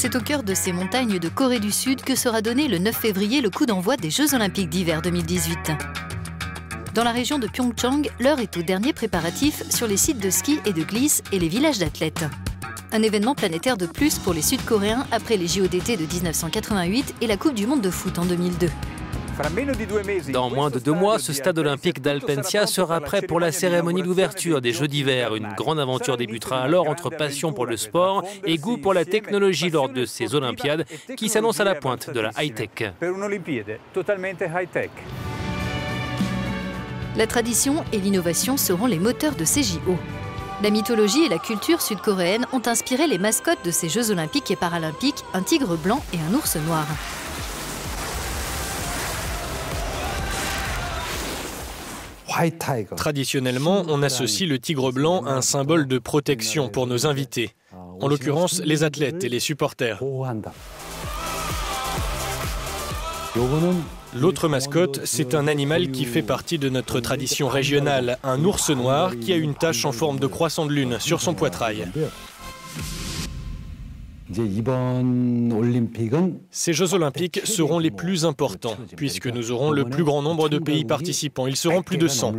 C'est au cœur de ces montagnes de Corée du Sud que sera donné le 9 février le coup d'envoi des Jeux Olympiques d'hiver 2018. Dans la région de Pyeongchang, l'heure est aux derniers préparatifs sur les sites de ski et de glisse et les villages d'athlètes. Un événement planétaire de plus pour les Sud-Coréens après les JO d'été de 1988 et la Coupe du Monde de foot en 2002. Dans moins de 2 mois, ce stade olympique d'Alpensia sera prêt pour la cérémonie d'ouverture des Jeux d'hiver. Une grande aventure débutera alors entre passion pour le sport et goût pour la technologie lors de ces Olympiades qui s'annoncent à la pointe de la high-tech. La tradition et l'innovation seront les moteurs de ces JO. La mythologie et la culture sud-coréenne ont inspiré les mascottes de ces Jeux olympiques et paralympiques, un tigre blanc et un ours noir. Traditionnellement, on associe le tigre blanc à un symbole de protection pour nos invités, en l'occurrence les athlètes et les supporters. L'autre mascotte, c'est un animal qui fait partie de notre tradition régionale, un ours noir qui a une tache en forme de croissant de lune sur son poitrail. Ces Jeux olympiques seront les plus importants, puisque nous aurons le plus grand nombre de pays participants. Ils seront plus de 100.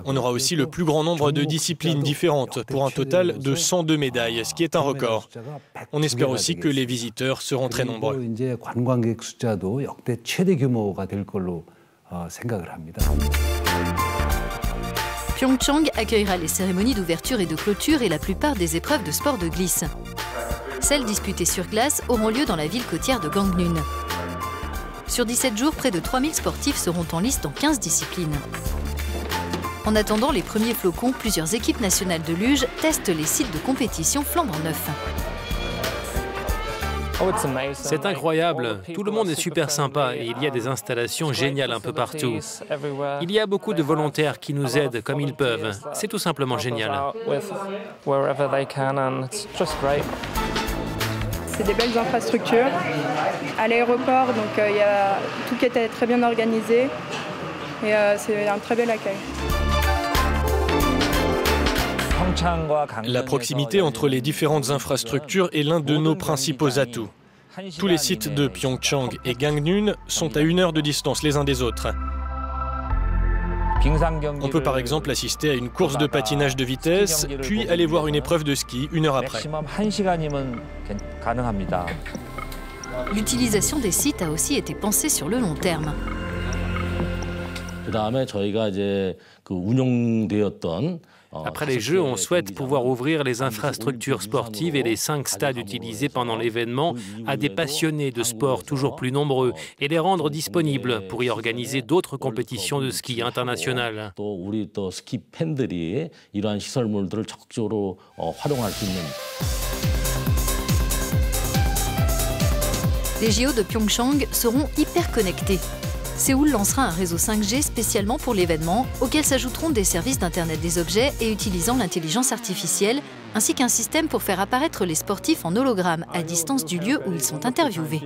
On aura aussi le plus grand nombre de disciplines différentes, pour un total de 102 médailles, ce qui est un record. On espère aussi que les visiteurs seront très nombreux. Pyeongchang accueillera les cérémonies d'ouverture et de clôture et la plupart des épreuves de sport de glisse. Celles disputées sur glace auront lieu dans la ville côtière de Gangneung. Sur 17 jours, près de 3000 sportifs seront en lice dans 15 disciplines. En attendant les premiers flocons, plusieurs équipes nationales de luge testent les sites de compétition flambant neufs. C'est incroyable, tout le monde est super sympa et il y a des installations géniales un peu partout. Il y a beaucoup de volontaires qui nous aident comme ils peuvent, c'est tout simplement génial. C'est des belles infrastructures. À l'aéroport, donc il y a tout qui était très bien organisé et c'est un très bel accueil. La proximité entre les différentes infrastructures est l'un de nos principaux atouts. Tous les sites de Pyeongchang et Gangneung sont à 1 heure de distance les uns des autres. On peut par exemple assister à une course de patinage de vitesse, puis aller voir une épreuve de ski 1 heure après. L'utilisation des sites a aussi été pensée sur le long terme. Après les Jeux, on souhaite pouvoir ouvrir les infrastructures sportives et les 5 stades utilisés pendant l'événement à des passionnés de sport toujours plus nombreux et les rendre disponibles pour y organiser d'autres compétitions de ski internationales. Les JO de Pyeongchang seront hyper connectés. Séoul lancera un réseau 5G spécialement pour l'événement, auquel s'ajouteront des services d'Internet des objets et utilisant l'intelligence artificielle, ainsi qu'un système pour faire apparaître les sportifs en hologramme à distance du lieu où ils sont interviewés.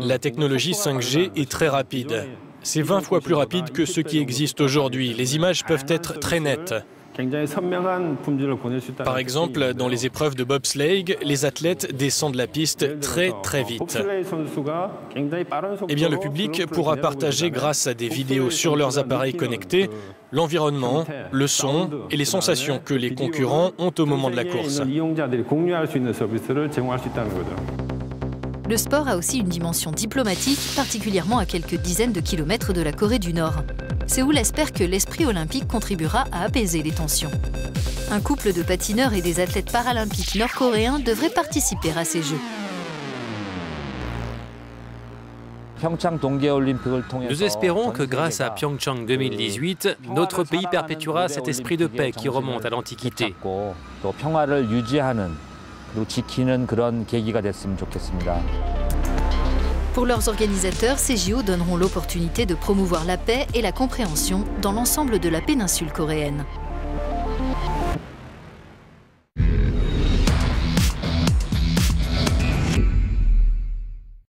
La technologie 5G est très rapide. C'est 20 fois plus rapide que ce qui existe aujourd'hui. Les images peuvent être très nettes. Par exemple, dans les épreuves de bobsleigh, les athlètes descendent la piste très vite. Eh bien, le public pourra partager grâce à des vidéos sur leurs appareils connectés l'environnement, le son et les sensations que les concurrents ont au moment de la course. Le sport a aussi une dimension diplomatique, particulièrement à quelques dizaines de kilomètres de la Corée du Nord. Séoul espère que l'esprit olympique contribuera à apaiser les tensions. Un couple de patineurs et des athlètes paralympiques nord-coréens devraient participer à ces Jeux. Nous espérons que grâce à Pyeongchang 2018, notre pays perpétuera cet esprit de paix qui remonte à l'Antiquité. Pour leurs organisateurs, ces JO donneront l'opportunité de promouvoir la paix et la compréhension dans l'ensemble de la péninsule coréenne.